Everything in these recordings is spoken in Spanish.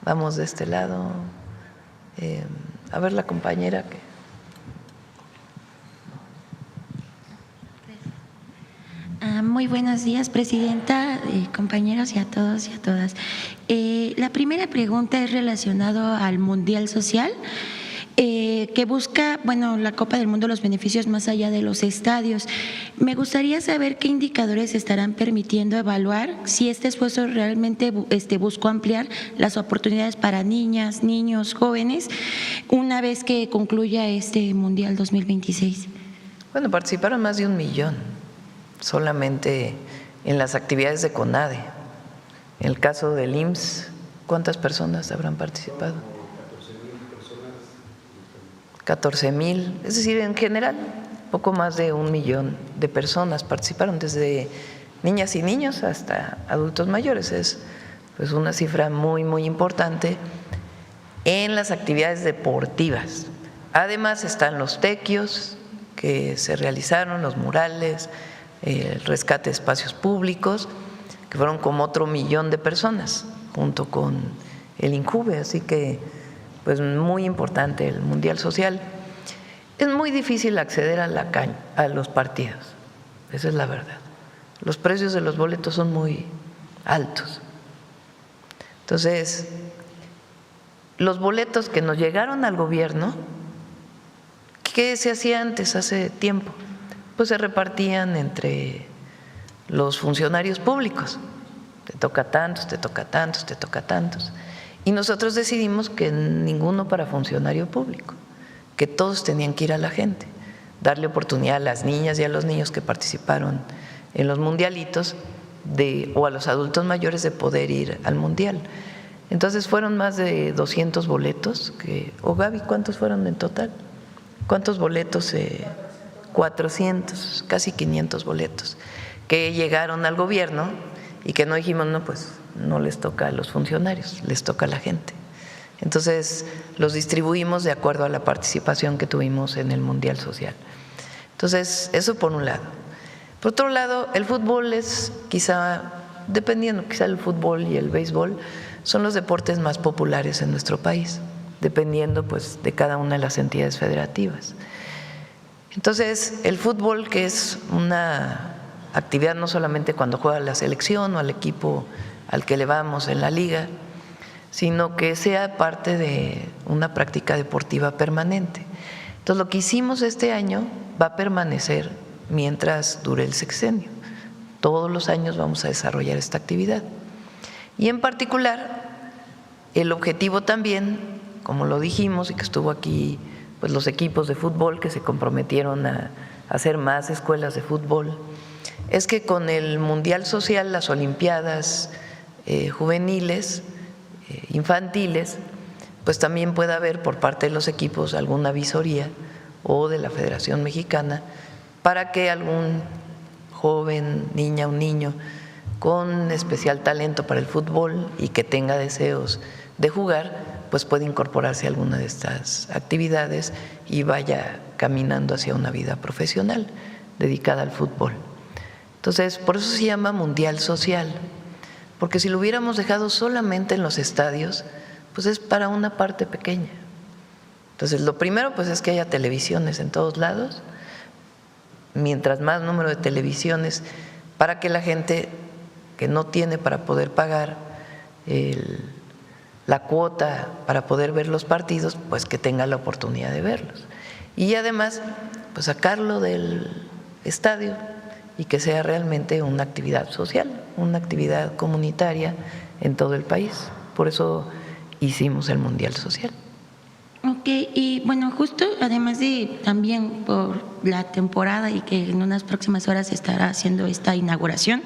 Vamos de este lado. A ver la compañera que… Muy buenos días, presidenta, compañeros y a todos y a todas. La primera pregunta es relacionada al Mundial Social, que busca, bueno, la Copa del Mundo, los beneficios más allá de los estadios. Me gustaría saber qué indicadores estarán permitiendo evaluar si este esfuerzo realmente buscó ampliar las oportunidades para niñas, niños, jóvenes, una vez que concluya este Mundial 2026. Bueno, participaron más de 1 millón solamente en las actividades de CONADE. En el caso del IMSS, ¿cuántas personas habrán participado? 14,000, es decir, en general, poco más de 1 millón de personas participaron, desde niñas y niños hasta adultos mayores. Es pues una cifra muy, muy importante en las actividades deportivas. Además están los tequios que se realizaron, los murales, el rescate de espacios públicos, que fueron como otro 1 millón de personas, junto con el INJUVE, así que pues muy importante el Mundial Social. Es muy difícil acceder a los partidos, esa es la verdad. Los precios de los boletos son muy altos. Entonces, los boletos que nos llegaron al gobierno, ¿qué se hacía antes, hace tiempo? Pues se repartían entre los funcionarios públicos. Te toca tantos, te toca tantos, te toca tantos. Y nosotros decidimos que ninguno para funcionario público, que todos tenían que ir a la gente, darle oportunidad a las niñas y a los niños que participaron en los mundialitos o a los adultos mayores de poder ir al mundial. Entonces fueron más de 200 boletos. Gaby, ¿cuántos fueron en total? ¿Cuántos boletos? 400, casi 500 boletos que llegaron al gobierno y que no dijimos, no, pues no les toca a los funcionarios, les toca a la gente. Entonces los distribuimos de acuerdo a la participación que tuvimos en el Mundial Social. Entonces, eso por un lado. Por otro lado, el fútbol es quizá el fútbol y el béisbol son los deportes más populares en nuestro país, dependiendo pues de cada una de las entidades federativas. Entonces, el fútbol, que es una actividad no solamente cuando juega la selección o al equipo al que le vamos en la liga, sino que sea parte de una práctica deportiva permanente. Entonces, lo que hicimos este año va a permanecer mientras dure el sexenio. Todos los años vamos a desarrollar esta actividad. Y en particular, el objetivo también, como lo dijimos y que estuvo aquí, pues los equipos de fútbol que se comprometieron a hacer más escuelas de fútbol, es que con el Mundial Social, las Olimpiadas juveniles, infantiles, pues también pueda haber por parte de los equipos alguna visoría o de la Federación Mexicana para que algún joven, niña o niño con especial talento para el fútbol y que tenga deseos de jugar, pues puede incorporarse a alguna de estas actividades y vaya caminando hacia una vida profesional dedicada al fútbol. Entonces, por eso se llama Mundial Social, porque si lo hubiéramos dejado solamente en los estadios, pues es para una parte pequeña. Entonces, lo primero pues es que haya televisiones en todos lados, mientras más número de televisiones, para que la gente que no tiene para poder pagar la cuota para poder ver los partidos, pues que tenga la oportunidad de verlos. Y además, pues sacarlo del estadio y que sea realmente una actividad social, una actividad comunitaria en todo el país. Por eso hicimos el Mundial Social. Ok, y bueno, justo además de también por la temporada y que en unas próximas horas se estará haciendo esta inauguración,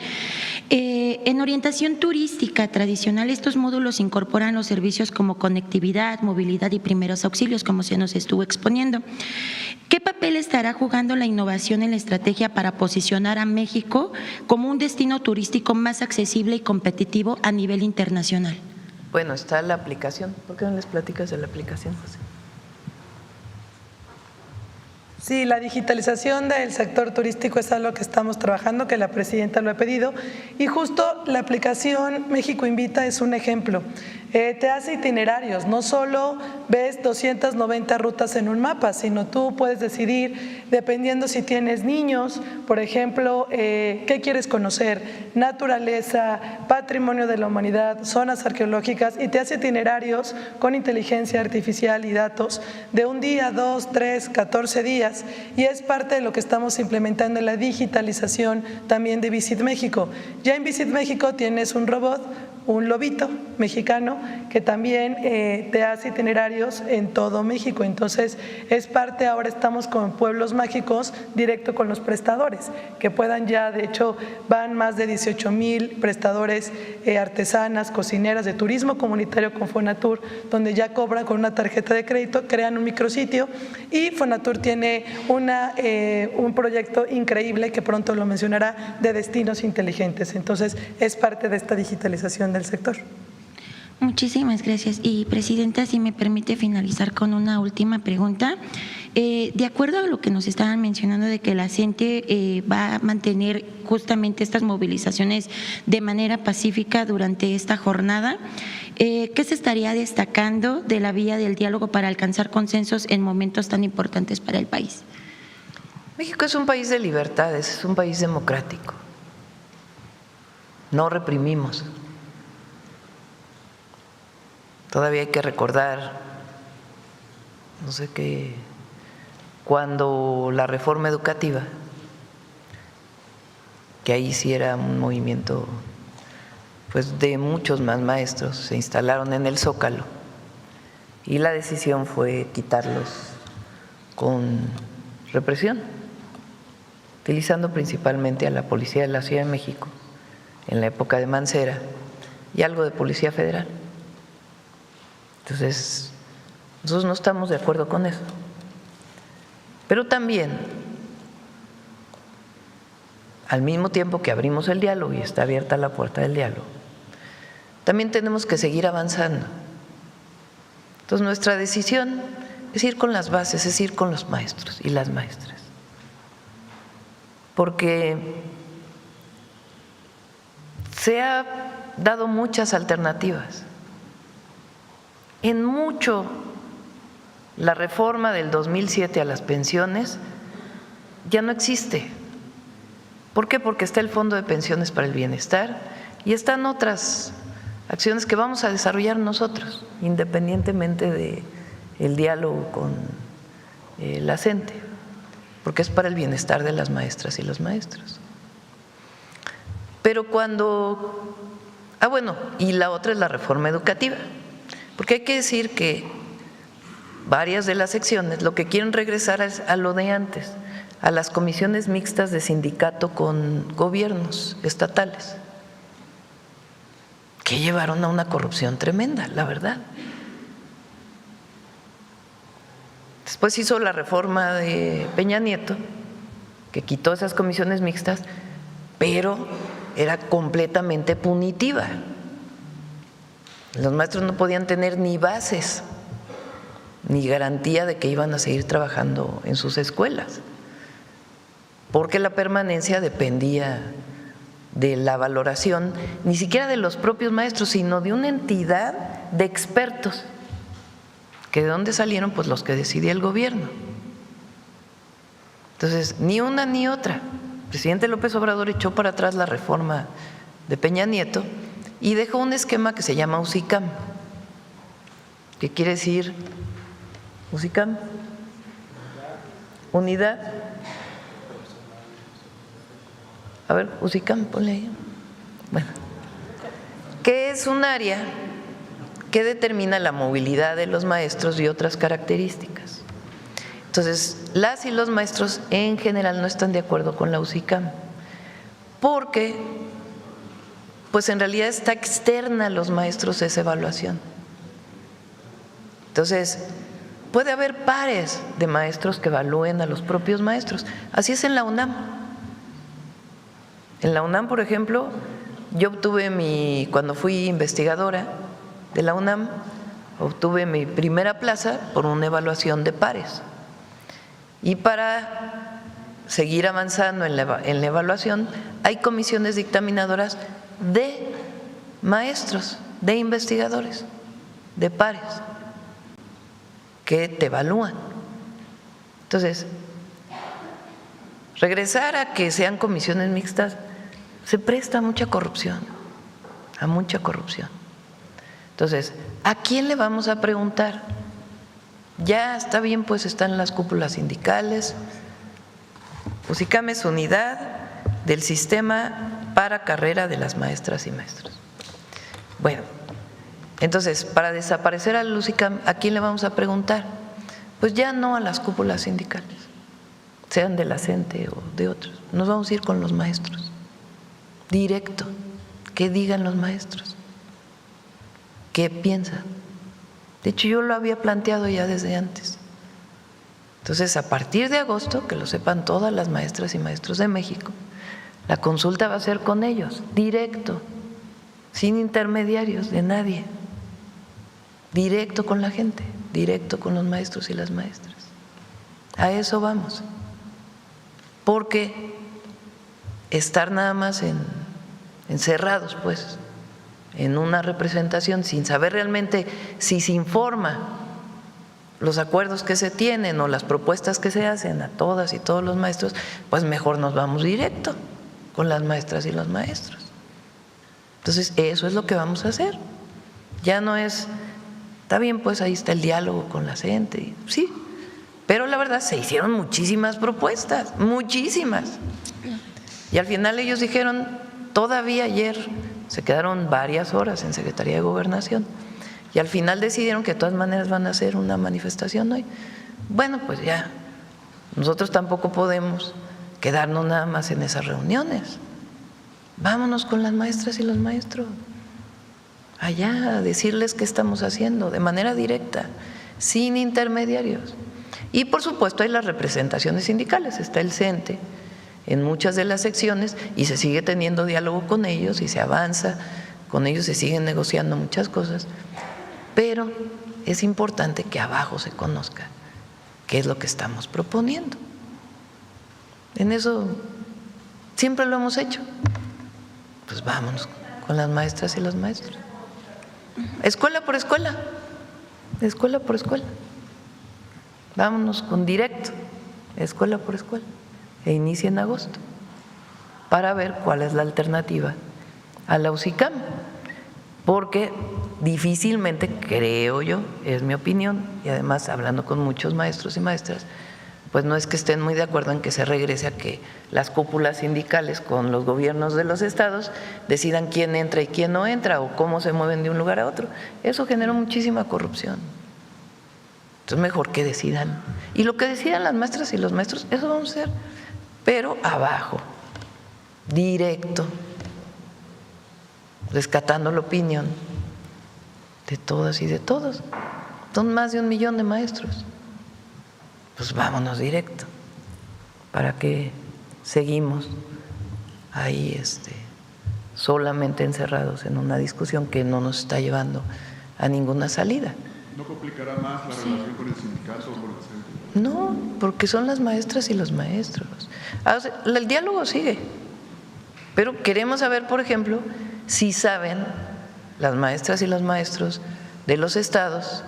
en orientación turística tradicional estos módulos incorporan los servicios como conectividad, movilidad y primeros auxilios, como se nos estuvo exponiendo. ¿Qué papel estará jugando la innovación en la estrategia para posicionar a México como un destino turístico más accesible y competitivo a nivel internacional? Bueno, está la aplicación. ¿Por qué no les platicas de la aplicación, José? Sí, la digitalización del sector turístico es algo que estamos trabajando, que la presidenta lo ha pedido, y justo la aplicación México Invita es un ejemplo. te hace itinerarios, no solo ves 290 rutas en un mapa, sino tú puedes decidir, dependiendo si tienes niños, por ejemplo, qué quieres conocer, naturaleza, patrimonio de la humanidad, zonas arqueológicas, y te hace itinerarios con inteligencia artificial y datos de un día, 2, 3, 14 días, y es parte de lo que estamos implementando en la digitalización también de Visit México. Ya en Visit México tienes un robot, un lobito mexicano que también te hace itinerarios en todo México. Entonces es parte, ahora estamos con pueblos mágicos directo con los prestadores, que puedan ya, de hecho van más de 18,000 prestadores, artesanas, cocineras de turismo comunitario con Fonatur, donde ya cobran con una tarjeta de crédito, crean un micrositio, y Fonatur tiene un proyecto increíble que pronto lo mencionará, de destinos inteligentes. Entonces es parte de esta digitalización del sector. Muchísimas gracias. Y Presidenta, si me permite finalizar con una última pregunta. De acuerdo a lo que nos estaban mencionando de que la CENTE va a mantener justamente estas movilizaciones de manera pacífica durante esta jornada, ¿qué se estaría destacando de la vía del diálogo para alcanzar consensos en momentos tan importantes para el país? México es un país de libertades, es un país democrático. No reprimimos. Todavía hay que recordar, no sé qué, cuando la reforma educativa, que ahí sí era un movimiento pues de muchos más maestros, se instalaron en el Zócalo y la decisión fue quitarlos con represión, utilizando principalmente a la Policía de la Ciudad de México en la época de Mancera y algo de Policía Federal. Entonces, nosotros no estamos de acuerdo con eso. Pero también, al mismo tiempo que abrimos el diálogo y está abierta la puerta del diálogo, también tenemos que seguir avanzando. Entonces, nuestra decisión es ir con las bases, es ir con los maestros y las maestras. Porque se ha dado muchas alternativas. En mucho, la reforma del 2007 a las pensiones ya no existe. ¿Por qué? Porque está el Fondo de Pensiones para el Bienestar y están otras acciones que vamos a desarrollar nosotros, independientemente del diálogo con la CENTE, porque es para el bienestar de las maestras y los maestros. Pero cuando… bueno, y la otra es la reforma educativa. Porque hay que decir que varias de las secciones lo que quieren regresar es a lo de antes, a las comisiones mixtas de sindicato con gobiernos estatales, que llevaron a una corrupción tremenda, la verdad. Después hizo la reforma de Peña Nieto, que quitó esas comisiones mixtas, pero era completamente punitiva. Los maestros no podían tener ni bases, ni garantía de que iban a seguir trabajando en sus escuelas, porque la permanencia dependía de la valoración, ni siquiera de los propios maestros, sino de una entidad de expertos, que de dónde salieron, pues los que decidía el gobierno. Entonces, ni una ni otra. El presidente López Obrador echó para atrás la reforma de Peña Nieto y dejó un esquema que se llama UCICAM. ¿Qué quiere decir UCICAM? Unidad. A ver, UCICAM, ponle ahí. Bueno, que es un área que determina la movilidad de los maestros y otras características. Entonces, las y los maestros en general no están de acuerdo con la UCICAM, porque pues en realidad está externa a los maestros esa evaluación. Entonces, puede haber pares de maestros que evalúen a los propios maestros. Así es en la UNAM. En la UNAM, por ejemplo, yo obtuve cuando fui investigadora de la UNAM, obtuve mi primera plaza por una evaluación de pares. Y para seguir avanzando en la evaluación, hay comisiones dictaminadoras de maestros, de investigadores. de pares que te evalúan. Entonces, regresar a que sean comisiones mixtas se presta a mucha corrupción, a mucha corrupción. Entonces, ¿a quién le vamos a preguntar? Ya está bien, pues están las cúpulas sindicales. USICAM es unidad del sistema para carrera de las maestras y maestros. Bueno, entonces, para desaparecer al USICAM, ¿a quién le vamos a preguntar? Pues ya no a las cúpulas sindicales, sean de la CENTE o de otros. Nos vamos a ir con los maestros, directo, que digan los maestros, qué piensan. De hecho, yo lo había planteado ya desde antes. Entonces, a partir de agosto, que lo sepan todas las maestras y maestros de México, la consulta va a ser con ellos, directo, sin intermediarios de nadie, directo con la gente, directo con los maestros y las maestras. A eso vamos. Porque estar nada más encerrados, pues, en una representación sin saber realmente si se informa los acuerdos que se tienen o las propuestas que se hacen a todas y todos los maestros, pues mejor nos vamos directo con las maestras y los maestros. Entonces, eso es lo que vamos a hacer. Ya no es, está bien, pues ahí está el diálogo con la gente, sí, pero la verdad se hicieron muchísimas propuestas, muchísimas. Y al final ellos dijeron, todavía ayer se quedaron varias horas en Secretaría de Gobernación y al final decidieron que de todas maneras van a hacer una manifestación hoy. Bueno, pues ya, nosotros tampoco podemos quedarnos nada más en esas reuniones. Vámonos con las maestras y los maestros allá a decirles qué estamos haciendo de manera directa, sin intermediarios. Y por supuesto hay las representaciones sindicales, está el CENTE en muchas de las secciones y se sigue teniendo diálogo con ellos y se avanza con ellos, se siguen negociando muchas cosas, pero es importante que abajo se conozca qué es lo que estamos proponiendo. En eso siempre lo hemos hecho. Pues vámonos con las maestras y los maestros. Escuela por escuela, escuela por escuela. Vámonos con directo, escuela por escuela, e inicia en agosto, para ver cuál es la alternativa a la USICAM, porque difícilmente, creo yo, es mi opinión, y además hablando con muchos maestros y maestras, pues no es que estén muy de acuerdo en que se regrese a que las cúpulas sindicales con los gobiernos de los estados decidan quién entra y quién no entra o cómo se mueven de un lugar a otro. Eso generó muchísima corrupción. Entonces mejor que decidan. Y lo que decidan las maestras y los maestros, eso vamos a hacer, pero abajo, directo, rescatando la opinión de todas y de todos. Son más de 1 millón de maestros. Pues vámonos directo. ¿Para qué seguimos ahí solamente encerrados en una discusión que no nos está llevando a ninguna salida? ¿No complicará más la relación con el sindicato o con la CENTE? No, porque son las maestras y los maestros. El diálogo sigue, pero queremos saber, por ejemplo, si saben las maestras y los maestros de los estados,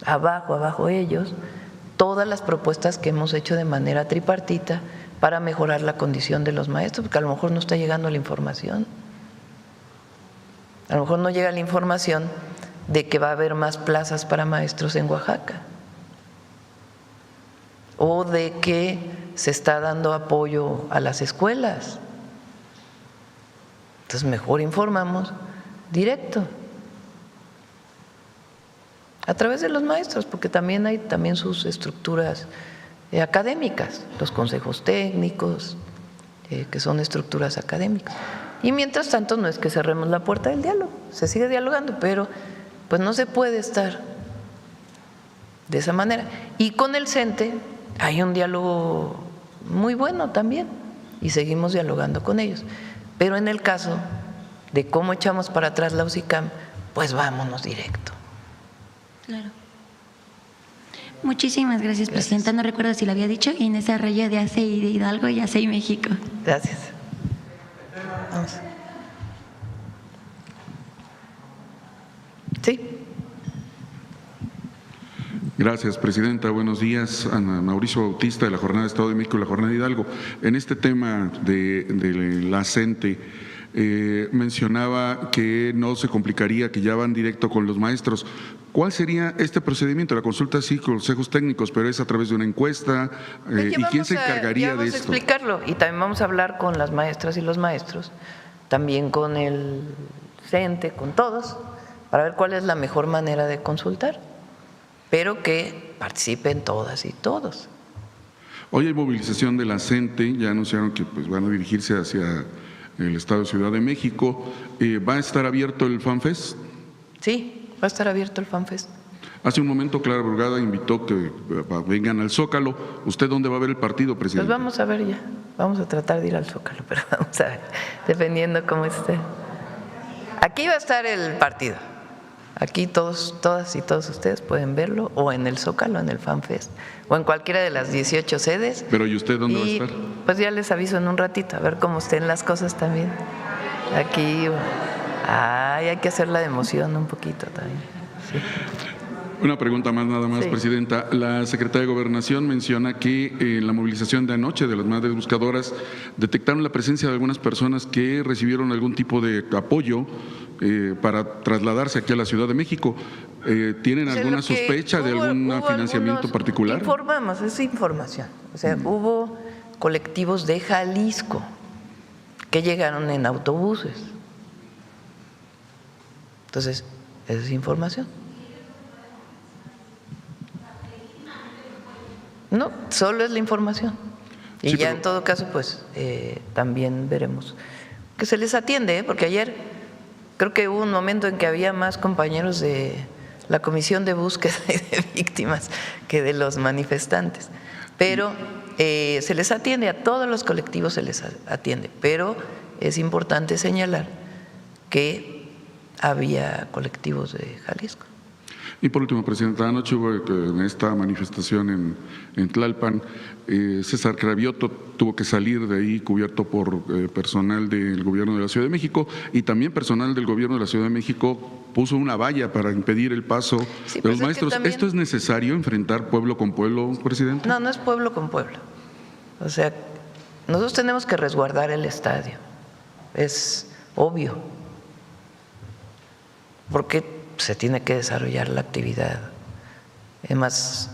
abajo ellos, todas las propuestas que hemos hecho de manera tripartita para mejorar la condición de los maestros, porque a lo mejor no está llegando la información. A lo mejor no llega la información de que va a haber más plazas para maestros en Oaxaca o de que se está dando apoyo a las escuelas. Entonces mejor informamos directo a través de los maestros, porque también hay sus estructuras académicas, los consejos técnicos, que son estructuras académicas. Y mientras tanto no es que cerremos la puerta del diálogo, se sigue dialogando, pero pues no se puede estar de esa manera. Y con el CENTE hay un diálogo muy bueno también y seguimos dialogando con ellos. Pero en el caso de cómo echamos para atrás la USICAM, pues vámonos directo. Claro. Muchísimas gracias, presidenta. No recuerdo si lo había dicho, Inés Arroyo de ACI de Hidalgo y ACI México. Gracias. Vamos. ¿Sí? Gracias, presidenta. Buenos días. Ana Mauricio Bautista, de la Jornada de Estado de México y la Jornada de Hidalgo. En este tema de la CENTE, mencionaba que no se complicaría, que ya van directo con los maestros. ¿Cuál sería este procedimiento? La consulta sí, consejos técnicos, pero es a través de una encuesta. ¿Y quién se encargaría de esto? Vamos a explicarlo, y también vamos a hablar con las maestras y los maestros, también con el CENTE, con todos, para ver cuál es la mejor manera de consultar, pero que participen todas y todos. Hoy hay movilización de la CENTE, ya anunciaron que pues van a dirigirse hacia el estado de Ciudad de México. ¿Va a estar abierto el FanFest? Sí, va a estar abierto el FanFest. Hace un momento Clara Brugada invitó que vengan al Zócalo. ¿Usted dónde va a ver el partido, presidente? Pues vamos a ver ya, vamos a tratar de ir al Zócalo, pero vamos a ver, dependiendo cómo esté. Aquí va a estar el partido. Aquí todas y todos ustedes pueden verlo, o en el Zócalo, en el FanFest, o en cualquiera de las 18 sedes. Pero ¿y usted dónde va a estar? Pues ya les aviso en un ratito, a ver cómo estén las cosas también. Aquí hay que hacer la de emoción un poquito también. Sí. Una pregunta más, nada más, sí. Presidenta. La Secretaría de Gobernación menciona que en la movilización de anoche de las madres buscadoras detectaron la presencia de algunas personas que recibieron algún tipo de apoyo para trasladarse aquí a la Ciudad de México. ¿Tienen alguna sospecha de algún financiamiento particular? Informamos, es información. O sea, hubo colectivos de Jalisco que llegaron en autobuses. Entonces, esa es información. No, solo es la información. Y sí, ya en todo caso, pues también veremos que se les atiende, porque ayer creo que hubo un momento en que había más compañeros de la Comisión de Búsqueda y de Víctimas que de los manifestantes. Pero se les atiende, a todos los colectivos se les atiende, pero es importante señalar que había colectivos de Jalisco. Y por último, Presidenta, anoche hubo en esta manifestación en Tlalpan, César Cravioto tuvo que salir de ahí cubierto por personal del Gobierno de la Ciudad de México, y también personal del Gobierno de la Ciudad de México puso una valla para impedir el paso de los maestros. También... ¿Esto es necesario, enfrentar pueblo con pueblo, Presidente? No, no es pueblo con pueblo. O sea, nosotros tenemos que resguardar el estadio, es obvio, porque se tiene que desarrollar la actividad, además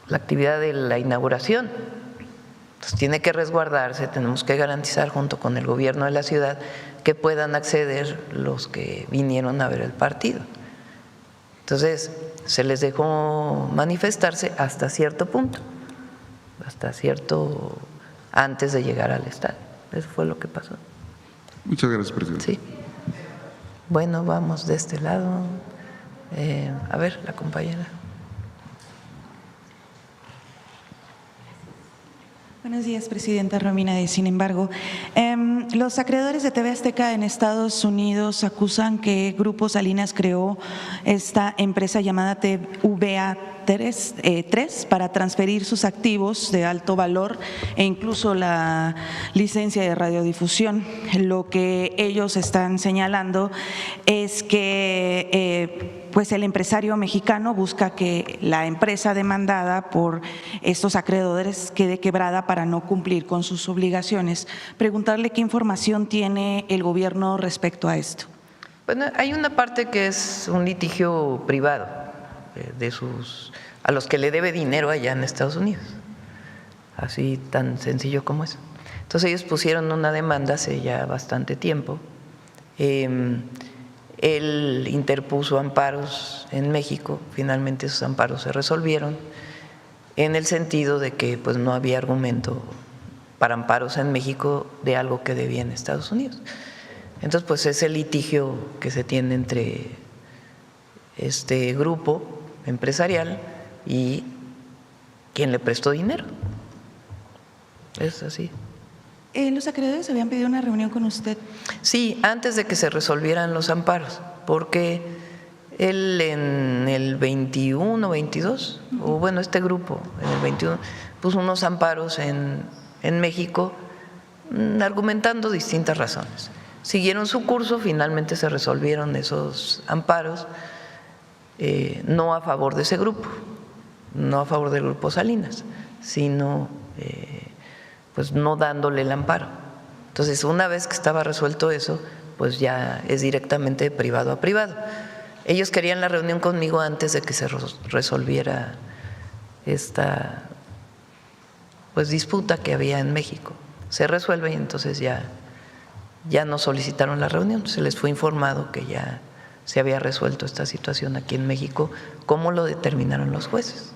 la actividad de la inauguración. Entonces tiene que resguardarse, tenemos que garantizar junto con el gobierno de la ciudad que puedan acceder los que vinieron a ver el partido. Entonces se les dejó manifestarse hasta cierto punto, antes de llegar al estadio. Eso fue lo que pasó. Muchas gracias, presidente. Sí. Bueno, vamos de este lado. A ver, la compañera. Buenos días, Presidenta Romina. Sin embargo, los acreedores de TV Azteca en Estados Unidos acusan que Grupo Salinas creó esta empresa llamada TVA 3 para transferir sus activos de alto valor e incluso la licencia de radiodifusión. Lo que ellos están señalando es que pues el empresario mexicano busca que la empresa demandada por estos acreedores quede quebrada para no cumplir con sus obligaciones. Preguntarle qué información tiene el gobierno respecto a esto. Bueno, hay una parte que es un litigio privado a los que le debe dinero allá en Estados Unidos, así tan sencillo como eso. Entonces ellos pusieron una demanda hace ya bastante tiempo. Él interpuso amparos en México, finalmente esos amparos se resolvieron en el sentido de que pues no había argumento para amparos en México de algo que debía en Estados Unidos. Entonces pues es el litigio que se tiene entre este grupo empresarial y quien le prestó dinero. Es así. ¿Los acreedores habían pedido una reunión con usted? Sí, antes de que se resolvieran los amparos, porque él en el 21, 22, o bueno, este grupo en el 21 puso unos amparos en México argumentando distintas razones. Siguieron su curso, finalmente se resolvieron esos amparos, no a favor de ese grupo, no a favor del Grupo Salinas, sino pues no dándole el amparo. Entonces, una vez que estaba resuelto eso, pues ya es directamente de privado a privado. Ellos querían la reunión conmigo antes de que se resolviera esta pues disputa que había en México. Se resuelve y entonces ya nos solicitaron la reunión. Se les fue informado que ya se había resuelto esta situación aquí en México, como lo determinaron los jueces.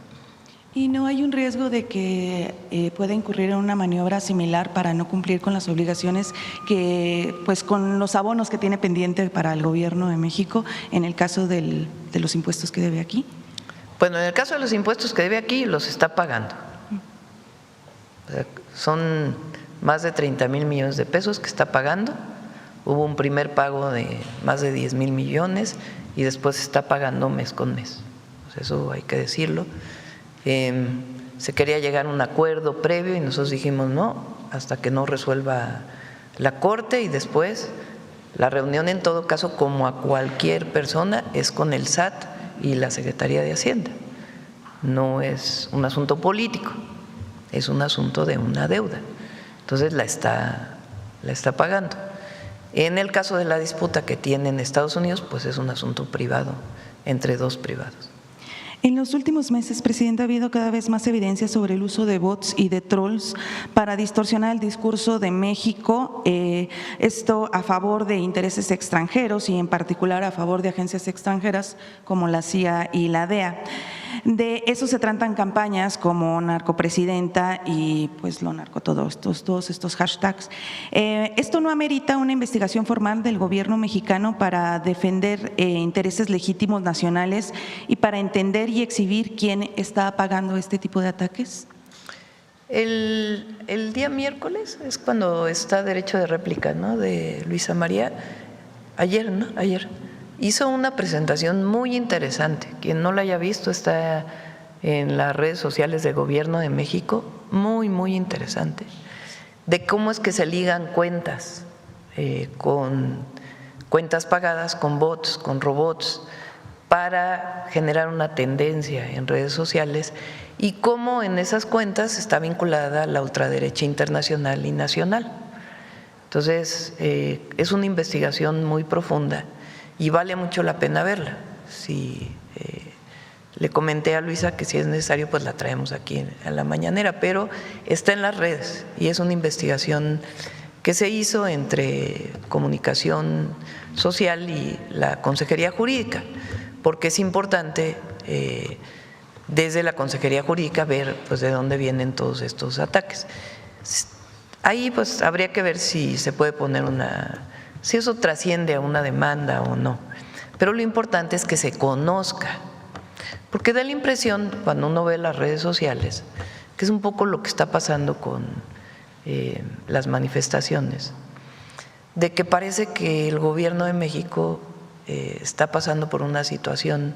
¿Y no hay un riesgo de que pueda incurrir en una maniobra similar para no cumplir con las obligaciones que, pues, con los abonos que tiene pendiente para el Gobierno de México en el caso de los impuestos que debe aquí? Bueno, en el caso de los impuestos que debe aquí, los está pagando. O sea, son más de 30,000 millones de pesos que está pagando. Hubo un primer pago de más de 10,000 millones y después se está pagando mes con mes. O sea, eso hay que decirlo. Se quería llegar a un acuerdo previo y nosotros dijimos no, hasta que no resuelva la Corte, y después la reunión, en todo caso, como a cualquier persona, es con el SAT y la Secretaría de Hacienda. No es un asunto político, es un asunto de una deuda. Entonces la está pagando. En el caso de la disputa que tiene en Estados Unidos, pues es un asunto privado, entre dos privados. En los últimos meses, Presidenta, ha habido cada vez más evidencia sobre el uso de bots y de trolls para distorsionar el discurso de México, esto a favor de intereses extranjeros y en particular a favor de agencias extranjeras como la CIA y la DEA. De eso se tratan campañas como narcopresidenta y pues lo narco, todos estos hashtags. ¿Esto no amerita una investigación formal del gobierno mexicano para defender intereses legítimos nacionales y para entender y exhibir quién está pagando este tipo de ataques? El día miércoles es cuando está derecho de réplica, ¿no?, de Luisa María. Ayer, ¿no? Ayer hizo una presentación muy interesante. Quien no la haya visto, está en las redes sociales del Gobierno de México, muy, muy interesante, de cómo es que se ligan cuentas, con cuentas pagadas, con bots, con robots, para generar una tendencia en redes sociales, y cómo en esas cuentas está vinculada la ultraderecha internacional y nacional. Entonces, es una investigación muy profunda y vale mucho la pena verla. Si le comenté a Luisa que si es necesario, pues la traemos aquí a la mañanera, pero está en las redes y es una investigación que se hizo entre Comunicación Social y la Consejería Jurídica, porque es importante desde la Consejería Jurídica ver pues de dónde vienen todos estos ataques. Ahí pues habría que ver si se puede poner si eso trasciende a una demanda o no, pero lo importante es que se conozca, porque da la impresión cuando uno ve las redes sociales que es un poco lo que está pasando con las manifestaciones, de que parece que el Gobierno de México está pasando por una situación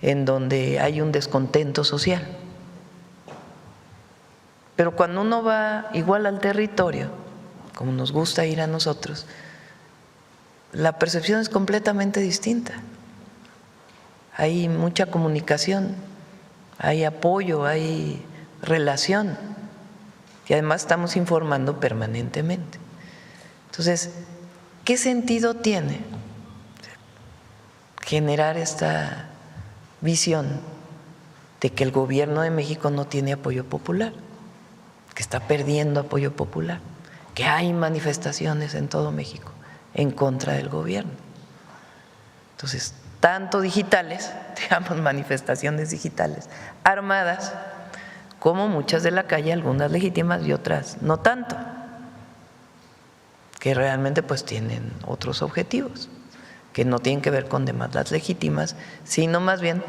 en donde hay un descontento social, pero cuando uno va igual al territorio, como nos gusta ir a nosotros, la percepción es completamente distinta. Hay mucha comunicación, hay apoyo, hay relación, y además estamos informando permanentemente. Entonces, ¿qué sentido tiene generar esta visión de que el Gobierno de México no tiene apoyo popular, que está perdiendo apoyo popular, que hay manifestaciones en todo México en contra del gobierno? Entonces, tanto digitales, digamos manifestaciones digitales, armadas, como muchas de la calle, algunas legítimas y otras no tanto, que realmente pues tienen otros objetivos, que no tienen que ver con demandas legítimas, sino más bien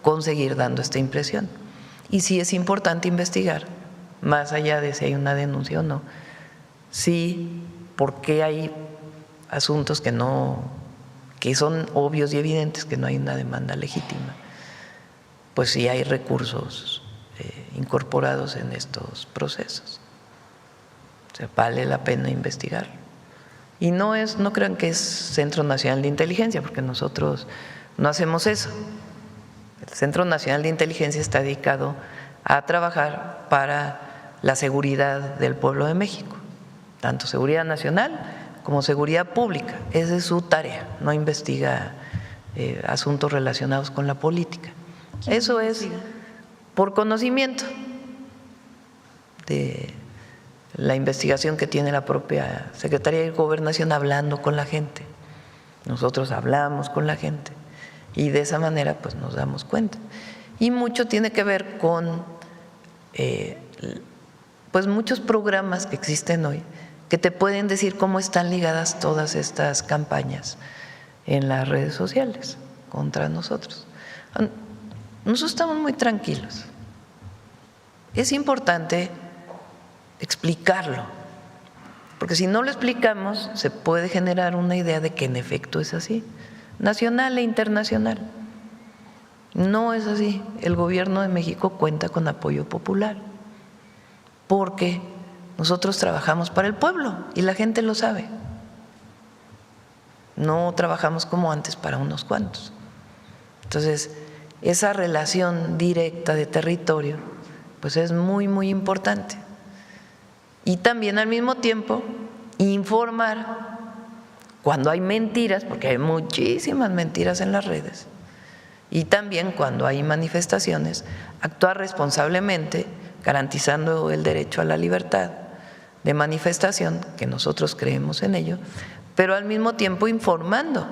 con seguir dando esta impresión. Y sí es importante investigar, más allá de si hay una denuncia o no, sí, por qué hay asuntos que son obvios y evidentes que no hay una demanda legítima, pues sí hay recursos incorporados en estos procesos. O sea, vale la pena investigar. Y no crean que es Centro Nacional de Inteligencia, porque nosotros no hacemos eso. El Centro Nacional de Inteligencia está dedicado a trabajar para la seguridad del pueblo de México, tanto seguridad nacional como seguridad pública. Esa es su tarea, no investiga asuntos relacionados con la política. Eso es por conocimiento de la investigación que tiene la propia Secretaría de Gobernación hablando con la gente. Nosotros hablamos con la gente y de esa manera pues nos damos cuenta. Y mucho tiene que ver con pues muchos programas que existen hoy que te pueden decir cómo están ligadas todas estas campañas en las redes sociales contra nosotros. Nosotros estamos muy tranquilos. Es importante explicarlo, porque si no lo explicamos se puede generar una idea de que en efecto es así, nacional e internacional. No es así. El gobierno de México cuenta con apoyo popular, porque nosotros trabajamos para el pueblo y la gente lo sabe. No trabajamos como antes para unos cuantos. Entonces, esa relación directa de territorio pues es muy, muy importante. Y también al mismo tiempo informar cuando hay mentiras, porque hay muchísimas mentiras en las redes, y también cuando hay manifestaciones, actuar responsablemente, garantizando el derecho a la libertad de manifestación, que nosotros creemos en ello, pero al mismo tiempo informando.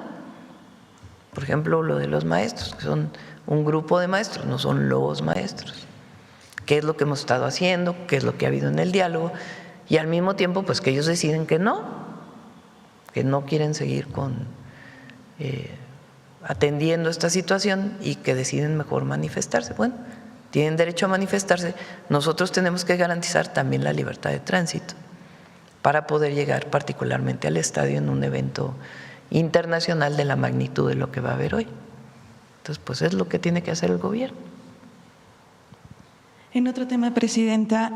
Por ejemplo, lo de los maestros, que son un grupo de maestros, no son los maestros. ¿Qué es lo que hemos estado haciendo? ¿Qué es lo que ha habido en el diálogo? Y al mismo tiempo, pues que ellos deciden que no quieren seguir atendiendo esta situación y que deciden mejor manifestarse. Bueno, tienen derecho a manifestarse. Nosotros tenemos que garantizar también la libertad de tránsito para poder llegar particularmente al estadio en un evento internacional de la magnitud de lo que va a haber hoy. Entonces, pues es lo que tiene que hacer el gobierno. En otro tema, Presidenta,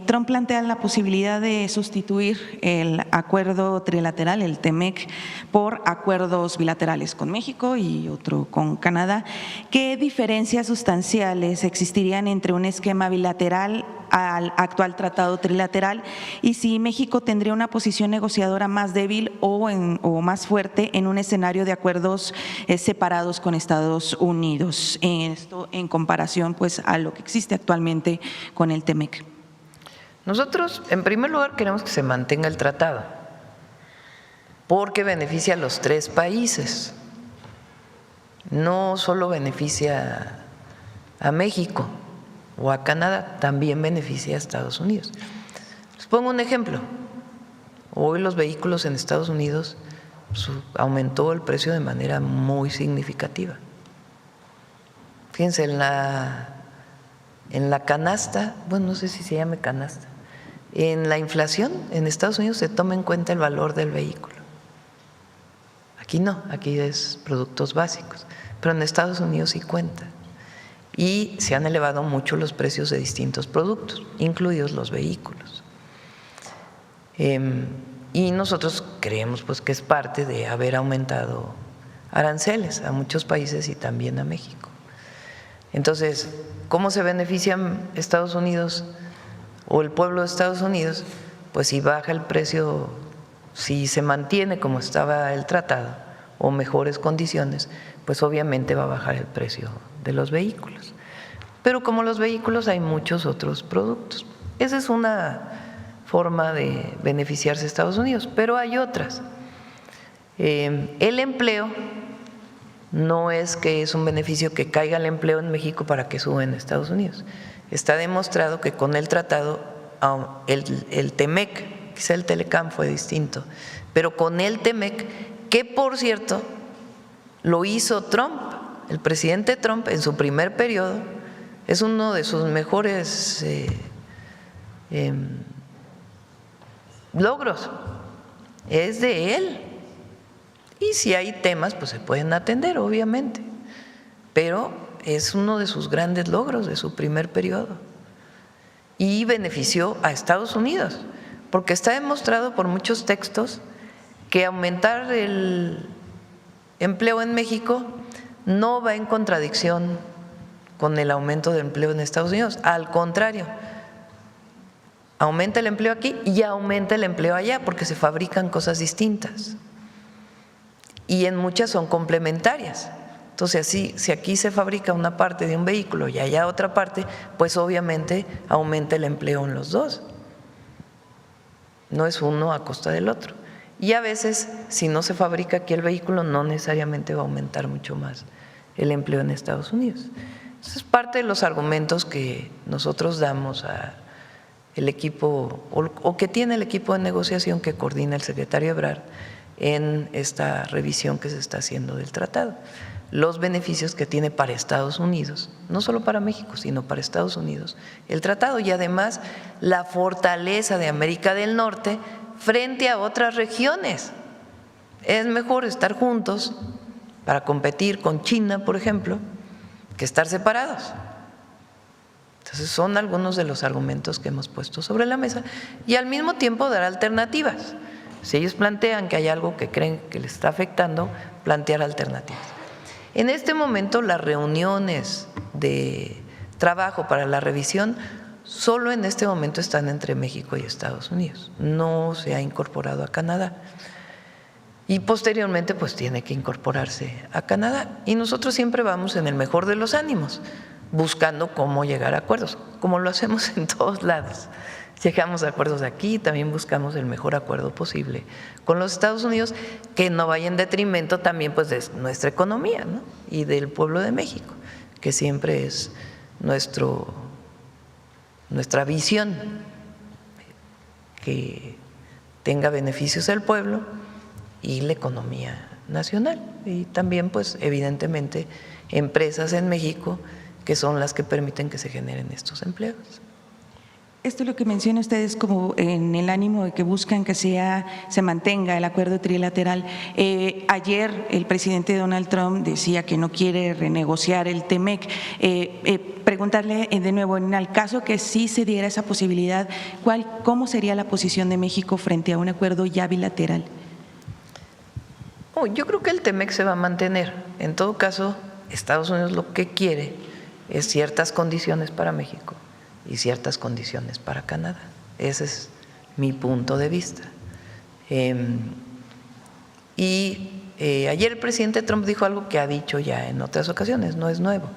Trump plantea la posibilidad de sustituir el acuerdo trilateral, el TEMEC, por acuerdos bilaterales con México y otro con Canadá. ¿Qué diferencias sustanciales existirían entre un esquema bilateral al actual tratado trilateral y si México tendría una posición negociadora más débil o más fuerte en un escenario de acuerdos separados con Estados Unidos? Esto en comparación pues a lo que existe actualmente con el TEMEC. Nosotros, en primer lugar, queremos que se mantenga el tratado, porque beneficia a los tres países, no solo beneficia a México o a Canadá, también beneficia a Estados Unidos. Les pongo un ejemplo. Hoy los vehículos en Estados Unidos aumentó el precio de manera muy significativa. Fíjense, en la canasta, bueno, no sé si se llame canasta, en la inflación en Estados Unidos se toma en cuenta el valor del vehículo. Aquí no, aquí es productos básicos, pero en Estados Unidos sí cuenta. Y se han elevado mucho los precios de distintos productos, incluidos los vehículos. Y nosotros creemos pues que es parte de haber aumentado aranceles a muchos países y también a México. Entonces, ¿cómo se benefician Estados Unidos o el pueblo de Estados Unidos? Pues si baja el precio, si se mantiene como estaba el tratado o mejores condiciones, pues obviamente va a bajar el precio de los vehículos. Pero como los vehículos hay muchos otros productos. Esa es una forma de beneficiarse a Estados Unidos, pero hay otras. El empleo no es que es un beneficio que caiga el empleo en México para que suba en Estados Unidos. Está demostrado que con el tratado, el TEMEC, quizá el Telecam fue distinto, pero con el TEMEC, que por cierto lo hizo Trump, el presidente Trump en su primer periodo, es uno de sus mejores logros, es de él. Y si hay temas, pues se pueden atender, obviamente, pero es uno de sus grandes logros de su primer periodo. Y benefició a Estados Unidos, porque está demostrado por muchos textos que aumentar el empleo en México no va en contradicción con el aumento de empleo en Estados Unidos. Al contrario, aumenta el empleo aquí y aumenta el empleo allá porque se fabrican cosas distintas y en muchas son complementarias. Entonces, si aquí se fabrica una parte de un vehículo y allá otra parte, pues obviamente aumenta el empleo en los dos. No es uno a costa del otro. Y a veces, si no se fabrica aquí el vehículo, no necesariamente va a aumentar mucho más el empleo en Estados Unidos. Eso es parte de los argumentos que nosotros damos a el equipo o que tiene el equipo de negociación que coordina el secretario Ebrard en esta revisión que se está haciendo del tratado. Los beneficios que tiene para Estados Unidos, no solo para México, sino para Estados Unidos, el tratado y además la fortaleza de América del Norte frente a otras regiones. Es mejor estar juntos para competir con China, por ejemplo, que estar separados. Entonces son algunos de los argumentos que hemos puesto sobre la mesa y al mismo tiempo dar alternativas. Si ellos plantean que hay algo que creen que les está afectando, plantear alternativas. En este momento las reuniones de trabajo para la revisión solo en este momento están entre México y Estados Unidos. No se ha incorporado a Canadá. Y posteriormente pues tiene que incorporarse a Canadá. Y nosotros siempre vamos en el mejor de los ánimos, buscando cómo llegar a acuerdos, como lo hacemos en todos lados. Llegamos a acuerdos aquí, también buscamos el mejor acuerdo posible con los Estados Unidos, que no vaya en detrimento también pues de nuestra economía, ¿no? Y del pueblo de México, que siempre es nuestra visión, que tenga beneficios el pueblo y la economía nacional. Y también pues evidentemente empresas en México que son las que permiten que se generen estos empleos. Esto es lo que menciona usted es como en el ánimo de que buscan que se mantenga el acuerdo trilateral. Ayer el presidente Donald Trump decía que no quiere renegociar el TEMEC. Preguntarle de nuevo, en el caso que sí se diera esa posibilidad, ¿cómo sería la posición de México frente a un acuerdo ya bilateral? Yo creo que el TEMEC se va a mantener. En todo caso, Estados Unidos lo que quiere es ciertas condiciones para México y ciertas condiciones para Canadá. Ese es mi punto de vista. Ayer el presidente Trump dijo algo que ha dicho ya en otras ocasiones, no es nuevo,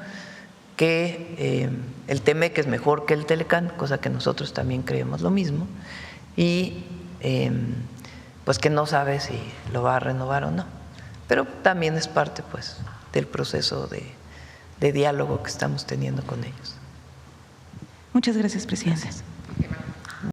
que el TEMEC es mejor que el Telecán, cosa que nosotros también creemos lo mismo, y pues que no sabe si lo va a renovar o no. Pero también es parte pues del proceso de diálogo que estamos teniendo con ellos. Muchas gracias, presidente. Gracias.